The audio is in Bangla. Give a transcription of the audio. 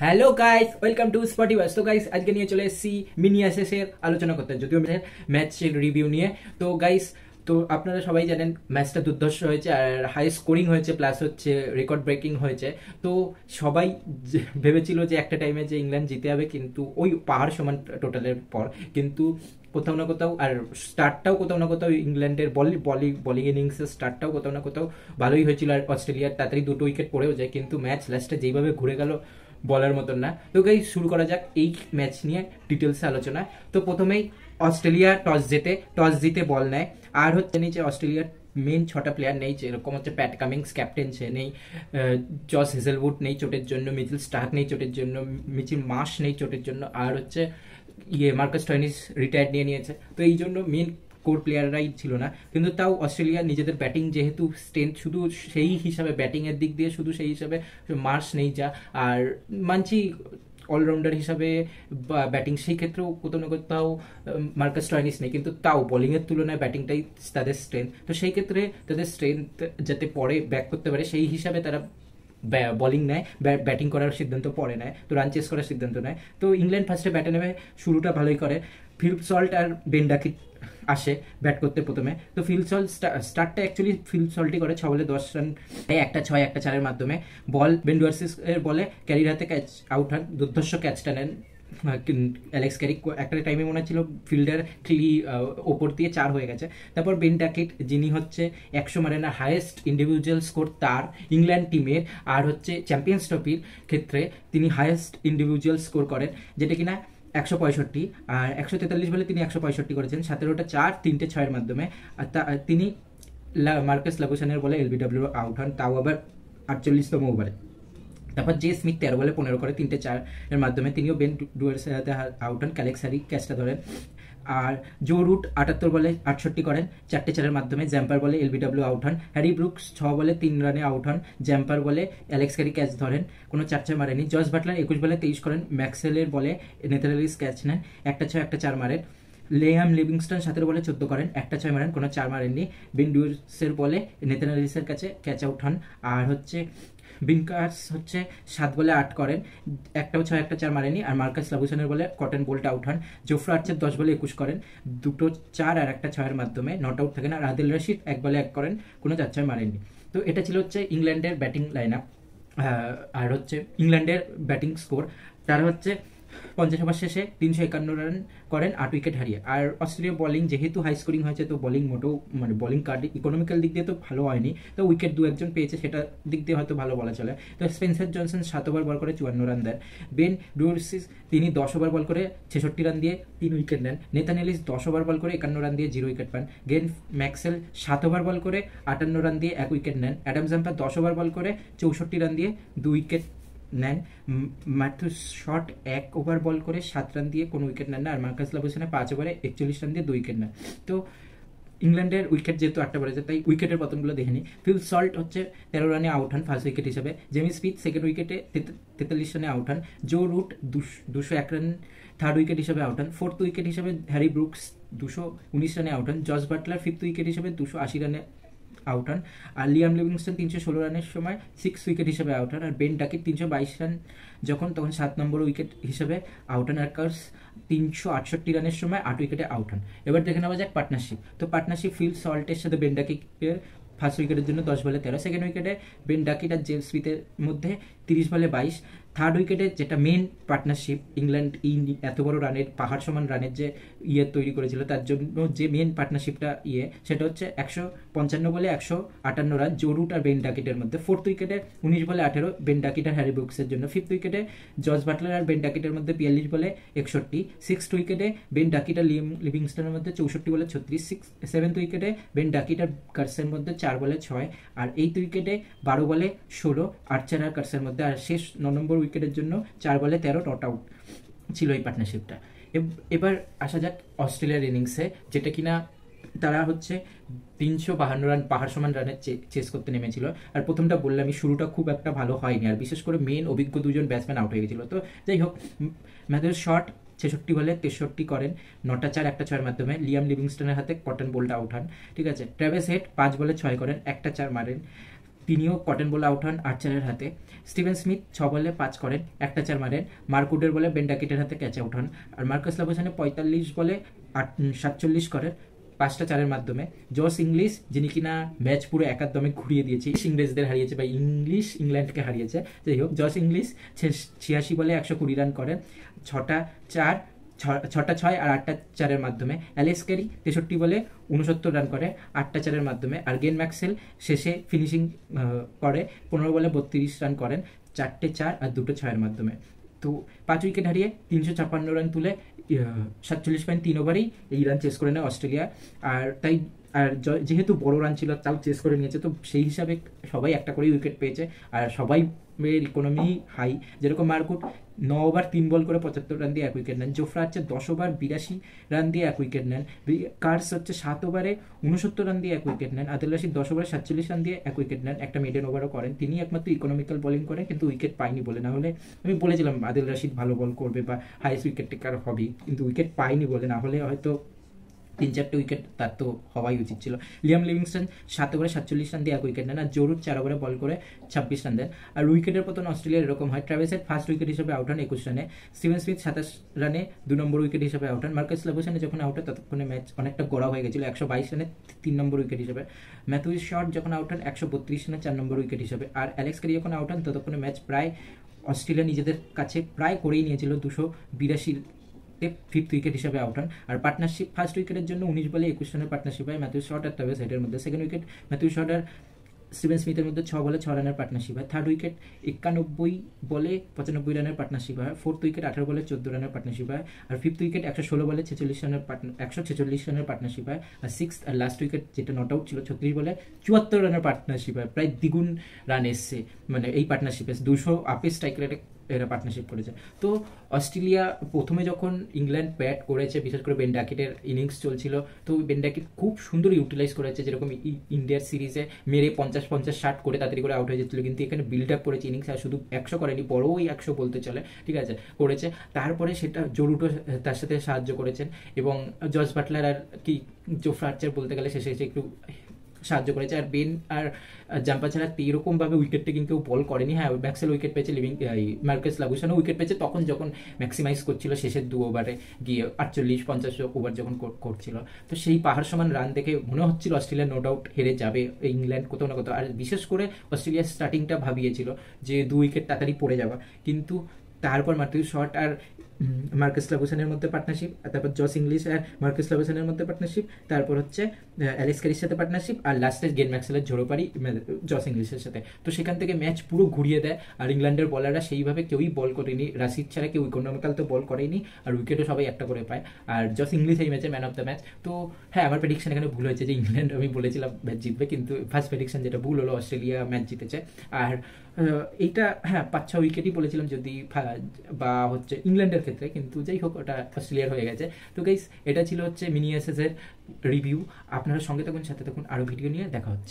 হ্যালো গাইস, ওয়েলকাম টু স্পটিভাস। তো গাইস, আজকে নিয়ে চলে এসেছি মিনি এসএস এর আলোচনা করতে, যদিও ম্যাচের রিভিউ নিয়ে। তো গাইস, তো আপনারা সবাই জানেন ম্যাচটা দুর্ধর্ষ হয়েছে আর হাই স্কোরিং হয়েছে, প্লাস হচ্ছে রেকর্ড ব্রেকিং হয়েছে। তো সবাই ভেবেছিল যে একটা টাইমে যে ইংল্যান্ড জিতে যাবে, কিন্তু ওই পাহাড় সমান টোটালের পর কিন্তু কোথাও না কোথাও, আর স্টার্টটাও কোথাও না কোথাও ইংল্যান্ডের বলিং ইনিংসের স্টার্টটাও কোথাও না কোথাও ভালোই হয়েছিল, আর অস্ট্রেলিয়ার তাড়াতাড়ি দুটো উইকেট পড়েও যায়, কিন্তু ম্যাচ লাস্টে যেইভাবে ঘুরে গেল বলার মতন না। তো গাইস, শুরু করা যাক এই ম্যাচ নিয়ে ডিটেলসে আলোচনা। তো প্রথমেই অস্ট্রেলিয়া টস জিতে বল নেয়, আর হচ্ছে নেই যে অস্ট্রেলিয়ার মেন 6টা প্লেয়ার নেই, যেরকম হচ্ছে প্যাট কামিংস ক্যাপ্টেন, সে নেই, জস হেজেলউড নেই চোটের জন্য, মিচেল স্টার্ক নেই চোটের জন্য, মিচেল মার্শ নেই চোটের জন্য, আর হচ্ছে মার্কাস স্টয়নিস রিটায়ার্ড নিয়ে নিয়েছে। তো এই জন্য মেন কোর প্লেয়াররাই ছিল না, কিন্তু তাও অস্ট্রেলিয়া নিজেদের ব্যাটিং যেহেতু স্ট্রেংথ, শুধু সেই হিসাবে ব্যাটিংয়ের দিক দিয়ে শুধু সেই হিসাবে মার্শ নেই যা, আর মানছি অলরাউন্ডার হিসাবে ব্যাটিং সেই ক্ষেত্রেও কোথাও না কোথাও মার্কাস স্টয়নিস নেই, কিন্তু তাও বোলিংয়ের তুলনায় ব্যাটিংটাই তাদের স্ট্রেংথ। তো সেই ক্ষেত্রে তাদের স্ট্রেংথ যাতে পরে ব্যাক করতে পারে সেই হিসাবে তারা বলিং নেয়, ব্যাটিং করার সিদ্ধান্ত পরে নেয়, তো রান চেস করার সিদ্ধান্ত নেয়। তো ইংল্যান্ড ফার্স্টে ব্যাটে নেমে শুরুটা ভালোই করে, ফিল সল্ট আর বেন ডাকিট আসে ব্যাট করতে প্রথমে। তো ফিল সল্ট স্টার্টটা অ্যাকচুয়ালি ফিল সল্টই করে 6 বলে 10 রান, একটা 6 একটা 4-এর মাধ্যমে। বল বেন ডুয়ার্সিস এর বলে ক্যারির হাতে ক্যাচ আউট হন, দুর্ধর্ষ ক্যাচটা নেন অ্যালেক্স ক্যারি। একটা টাইমে মনে হচ্ছিল ফিল্ডার ওপর দিয়ে 4 হয়ে গেছে। তারপর বেন ডাকিট, যিনি হচ্ছে 100 মারেন হাইয়েস্ট ইন্ডিভিজুয়াল স্কোর তার ইংল্যান্ড টিমের, আর হচ্ছে চ্যাম্পিয়ন্স ট্রফির ক্ষেত্রে তিনি হাইয়েস্ট ইন্ডিভিজুয়াল স্কোর করেন, যেটা কিনা 165, আর 143 বলে তিনি 165 করেছেন, 17টা 4 3টে 6-এর মাধ্যমে। আর তিনি মার্কাস লাবুসানের বলে এলবিডব্লিউ আউট হন, তাও আবার 48তম ওভারে। তারপর জে স্মিথ 13 বলে 15 করে 3টে 4-এর মাধ্যমে, তিনিও বেন ডুয়ার্সের হাতে আউট হন, ক্যালেক্স হ্যারি ক্যাচটা ধরেন। আর জো রুট 78 বলে 68 করেন 4টে 4-এর মাধ্যমে, জ্যাম্পার বলে এলবিডব্লিউ আউট হন। হ্যারি ব্রুকস 6 বলে 3 রানে আউট হন, জ্যাম্পার বলে অ্যালেক্স ক্যারি ক্যাচ ধরেন, কোনো 4-6 মারেনি। জস বাটলার 21 বলে 23 করেন, ম্যাক্সওয়েলের বলে নেথান এলিস ক্যাচ নেন, একটা 6 একটা 4 মারেন। লিয়াম লিভিংস্টন 17 বলে 14 করেন, একটা 6 মারেন, কোনো 4 মারেননি। বেন ডুয়ার্সের বলে নেথান এলিসের কাছে ক্যাচ আউট হন। আর হচ্ছে বিনকার্স হচ্ছে 7 বলে 8 করেন, একটাও 6 একটা 4 মারেনি। আর মার্কাস লাবুসানের বলে কটন বোল্ট আউট হন। জোফ্রা আর্চার 10 বলে 21 করেন, দুটো 4 আর একটা 6-এর মাধ্যমে, নট আউট থাকেন। আর আদিল রশিদ 1 বলে 1 করেন, কোনো 4-6 মারেননি। তো এটা ছিল হচ্ছে ইংল্যান্ডের ব্যাটিং লাইন আপ, আর হচ্ছে ইংল্যান্ডের ব্যাটিং স্কোর। তার হচ্ছে 50 ওভার শেষে 351 রান করেন 8 উইকেট হারিয়ে। আর অস্ট্রেলিয়া বোলিং যেহেতু হাই স্কোরিং হয়েছে, তো বোলিং মোটেও মানে বোলিং কার্ড ইকোনমিক্যাল দিক দিয়ে তো ভালো হয়নি, তো উইকেট 2-1 পেয়েছে, সেটা দিক দিয়ে হয়তো ভালো বলা চলে। তো স্পেন্সার জনসন 7 ওভার বল করে 54 রান দেন। বেন ডুয়ার্সিস তিনি 10 ওভার বল করে 66 রান দিয়ে 3 উইকেট নেন। নেথান এলিস 10 ওভার বল করে 51 রান দিয়ে 0 উইকেট পান। গ্লেন ম্যাক্সওয়েল 7 ওভার বল করে 58 রান দিয়ে 1 উইকেট নেন। অ্যাডাম জাম্পার 10 ওভার বল করে 64 রান দিয়ে 2 উইকেট নেন। ম্যাথিউস শট 1 ওভার বল করে 7 রান দিয়ে কোনো উইকেট নেন না। আর মার্কাস লাবুসানে 5 ওভারে 41 রান দিয়ে 2 উইকেট নেন। তো ইংল্যান্ডের উইকেট যেহেতু 8টা পড়েছে, তাই উইকেটের পতনগুলো দেখে নিই। ফিল সল্ট হচ্ছে 13 রানে আউট হন ফার্স্ট উইকেট হিসেবে। জেমি স্মিথ সেকেন্ড উইকেটে 43 রানে আউট হন। Joe Root 201 run third wicket হিসেবে আউট হন। ফোর্থ উইকেট হিসেবে হ্যারি ব্রুকস 219 রানে আউট হন। জস বাটলার ফিফথ উইকেট হিসেবে 280 রানে আউট হন। আর লিয়াম লিভিংস্টন 316 রানের সময় 6 উইকেট হিসেবে আউট হন। আর বেন ডাকিট 322 রান তখন 7 নম্বর উইকেট হিসেবে আউট হন। আর কার্স 368 রানের সময় 8 উইকেটে আউট হন। এবার দেখে নেওয়া যাক পার্টনারশিপ। তো পার্টনারশিপ ফিল সল্টের সাথে বেন ডাকিটের ফার্স্ট উইকেটের জন্য 10 বলে 13, সেকেন্ড উইকেটে বেন ডাকিট আর জেমস স্মিথের মধ্যে 30 বলে 22, থার্ড উইকেটে যেটা মেন পার্টনারশিপ ইংল্যান্ড এত বড় রানের পাহাড় সমান রানের যে তৈরি করেছিল, তার জন্য যে মেন পার্টনারশিপটা সেটা হচ্ছে 155 বলে 158 রান জো রুট আর বেন ডাকিটের মধ্যে। ফোর্থ উইকেটে 19 বলে 18 বেন ডাকিট আর হ্যারি ব্রুকসের জন্য। ফিফথ উইকেটে জস বাটলার আর বেন ডাকিটের মধ্যে 42 বলে 61। সিক্সথ উইকেটে বেন ডাকিট আর লিয়াম লিভিংস্টনের মধ্যে 64 বলে 36। সেভেন্থ উইকেটে বেন ডাকিট আর কার্সের মধ্যে 4 বলে 6। আর এইথ উইকেটে 12 বলে 16 আর্চার আর কার্সের মধ্যে। আর শেষ 9 নম্বর উইকেটের জন্য 4 বলে 13 নট আউট ছিল এই পার্টনারশিপটা। এবার আসা যাক অস্ট্রেলিয়ার ইনিংসে, যেটা কিনা তারা হচ্ছে 352 রান পাহাড় সমান রানের চেস করতে নেমেছিল। আর প্রথমটা বললামই, শুরুটা খুব একটা ভালো হয়নি, আর বিশেষ করে মেন অভিজ্ঞ 2জন ব্যাটসম্যান আউট হয়ে গেছিল। তো যাই হোক, ম্যাথিউস শট 66 বলে 63 করেন, 9টা 4 একটা 6-এর মাধ্যমে। লিয়াম লিভিংস্টনের হাতে কটন বোল্ট আউট হন, ঠিক আছে। ট্র্যাভিস হেড 5 বলে 6 করেন, একটা 4 মারেন। তিনিও কটন বলে আউট হন আর্চারের হাতে। স্টিভেন স্মিথ 6 বলে 5 করেন, একটা 4 মারেন। মার্ক উডের বলে বেন ডাকেটের হাতে ক্যাচ আউট হন। আর মার্কাস লাবুশানে 45 বলে 47 করেন, 5টা 4-এর মাধ্যমে। জস ইংলিশ, যিনি কিনা ম্যাচ পুরো একাদমে ঘুরিয়ে দিয়েছে, ইংরেজদের হারিয়েছে বা ইংল্যান্ডকে হারিয়েছে, যাই হোক, জস ইংলিশ 86 বলে 120 রান করেন, 6টা 6 আর 8টা 4-এর মাধ্যমে। অ্যালেক্স ক্যারি 63 বলে 69 রান করে, 8টা 4-এর মাধ্যমে। আর গ্লেন ম্যাক্সওয়েল শেষে ফিনিশিং করে 15 বলে 32 রান করেন, 4টে 4 আর 2টো 6-এর মাধ্যমে। তো 5 উইকেট হারিয়ে 356 রান তুলে 47.3 ওভারেই এই রান চেস করে নেয় অস্ট্রেলিয়া। আর তাই যেহেতু বড় রান ছিল তাও চেস করে নিয়েছে, তো সেই হিসাবে সবাই একটা করেই উইকেট পেয়েছে। আর সবাই ইকোনমি হাই, যেরকম মার্কুট 9 ওভার 3 বল করে 75 রান দিয়ে 1 উইকেট নেন। জোফরা হচ্ছে 10 ওভার 82 রান দিয়ে 1 উইকেট নেন। কার্স হচ্ছে 7 ওভারে 69 রান দিয়ে 1 উইকেট নেন। আদিল রাশিদ 10 ওভারে 47 রান দিয়ে 1 উইকেট নেন, একটা মেডেন ওভারও করেন। তিনি একমাত্র ইকোনমিক্যাল বোলিং করেন, কিন্তু উইকেট পায়নি বলে। না হলে আমি বলেছিলাম আদিল রাশিদ ভালো বল করবে বা হাইয়েস্ট উইকেট টেকার হবে, কিন্তু উইকেট পায়নি বলে। না হলে হয়তো 3-4টে উইকেট তার তো হওয়াই উচিত ছিল। লিয়াম লিভিংস্টন 7 ওভারে 47 রান দিয়ে 1 উইকেট নেন। আর জরুর 4 ওভারে বল করে 26 রান দেন। আর উইকেটের পতন অস্ট্রেলিয়ার এরকম হয়: ট্রাভিস হেড ফার্স্ট উইকেট হিসেবে আউট হন 21 রানে, স্টিভেন স্মিথ 27 রানে 2 নম্বর উইকেট হিসেবে আউট হন। মার্কাস লাবুশানে যখন আউট হয় ততক্ষণে ম্যাচ অনেকটা গড়া হয়ে গেছিল 122 রানে 3 নম্বর উইকেট হিসেবে। ম্যাথিউ শট যখন আউট হন 132 রানে 4 নম্বর উইকেট হিসেবে। আর অ্যালেক্স ক্যারি যখন আউট হন ততক্ষণে ম্যাচ প্রায় অস্ট্রেলিয়া নিজেদের কাছে প্রায় করেই নিয়েছিল, 282 ফিফথ উইকেট হিসেবে আউট হন। আর পার্টনারশিপ ফার্স্ট উইকেটের জন্য 19 বলে 21 রানের পার্টনারশিপ হয় ম্যাথিউ শট আর ট্রাভিস হেডের মধ্যে। সেকেন্ড উইকেট ম্যাথিউ শট আর স্টিভেন স্মিথের মধ্যে 6 বলে 6 রানের পার্টনারশিপ হয়। থার্ড উইকেট 91 বলে 95 রানের পার্টনারশিপ হয়। ফোর্থ উইকেট 18 বলে 14 রানের পার্টনারশিপ হয়। আর ফিফথ উইকেট 116 বলে 146 রানের পার্টনারশিপ হয়। আর সিক্স আর লাস্ট উইকেট যেটা নট আউট ছিল 36 বলে 74 রানের পার্টনারশিপ হয়। প্রায় দ্বিগুণ রান এসছে মানে এই পার্টনারশিপে, 200 আপে স্ট্রাইক রেটে এরা পার্টনারশিপ করেছে। তো অস্ট্রেলিয়া প্রথমে যখন ইংল্যান্ড ব্যাট করেছে, বিশেষ করে বেন ডাকেটের ইনিংস চলছিল, তো বেন ডাকেট খুব সুন্দর ইউটিলাইজ করেছে। যেরকম ইন্ডিয়ার সিরিজে মেরে 50-50-60 করে তাড়াতাড়ি করে আউট হয়ে যেছিল, কিন্তু এখানে বিল্ড আপ করেছে ইনিংস। আর শুধু 100 করেনি, বড়ই 100 বলতে চলে, ঠিক আছে, করেছে। তারপরে সেটা জরুটো তার সাথে সাহায্য করেছেন, এবং জস বাটলার আর কি জোফ্রা আর্চার বলতে গেলে শেষে একটু সাহায্য করেছে। আর বেন আর জাম্পা ছাড়া এরকমভাবে উইকেট টেকিং কেউ বল করেনি। হ্যাঁ, ম্যাক্সওয়েল উইকেট পেয়েছে, মার্কাস লাবুশানও উইকেট পেয়েছে তখন যখন ম্যাক্সিমাইজ করছিল শেষের 2 ওভারে গিয়ে 48-50 ওভার যখন করছিল। তো সেই পাহাড় সমান রান দেখে মনে হচ্ছিল অস্ট্রেলিয়া নো ডাউট হেরে যাবে ইংল্যান্ড কোথাও না কোথাও। আর বিশেষ করে অস্ট্রেলিয়ার স্টার্টিংটা ভাবিয়েছিল যে 2 উইকেট তাড়াতাড়ি পড়ে যাওয়া, কিন্তু তারপর ম্যাথিউ শট আর মার্কাস লাবুশানের মধ্যে পার্টনারশিপ, তারপর জস ইংলিশ আর মার্কাস লাবুশানের মধ্যে পার্টনারশিপ, তারপর হচ্ছে অ্যালেক্স ক্যারির সাথে পার্টনারশিপ, আর লাস্টে গ্লেন ম্যাক্সওয়েলের ঝোড়ো পারি জস ইংলিশের সাথে। তো সেখান থেকে ম্যাচ পুরো ঘুরিয়ে দেয়। আর ইংল্যান্ডের বলাররা সেইভাবে কেউই বল করেনি, রাশিদ ছাড়া কেউ ইকোনমিক্যাল তো বল করেনি, আর উইকেটও সবাই একটা করে পায়। আর জস ইংলিশ এই ম্যাচে ম্যান অফ দ্য ম্যাচ। তো হ্যাঁ, আমার প্রেডিকশন এখানে ভুল হয়েছে যে ইংল্যান্ড, আমি বলেছিলাম ম্যাচ জিতবে, কিন্তু ফার্স্ট প্রেডিকশন যেটা ভুল হলো, অস্ট্রেলিয়া ম্যাচ জিতেছে। আর এইটা হ্যাঁ 5-6 উইকেটই বলেছিলাম যদি বা হচ্ছে ইংল্যান্ডের ক্ষেত্রে, কিন্তু যাই হোক ওটা অস্ট্রেলিয়ার হয়ে গেছে। তো গাইস, এটা ছিল হচ্ছে মিনি এসএস এর রিভিউ। আপনারা সঙ্গে থাকুন, সাথে থাকুন, আরও ভিডিও নিয়ে দেখা হচ্ছে।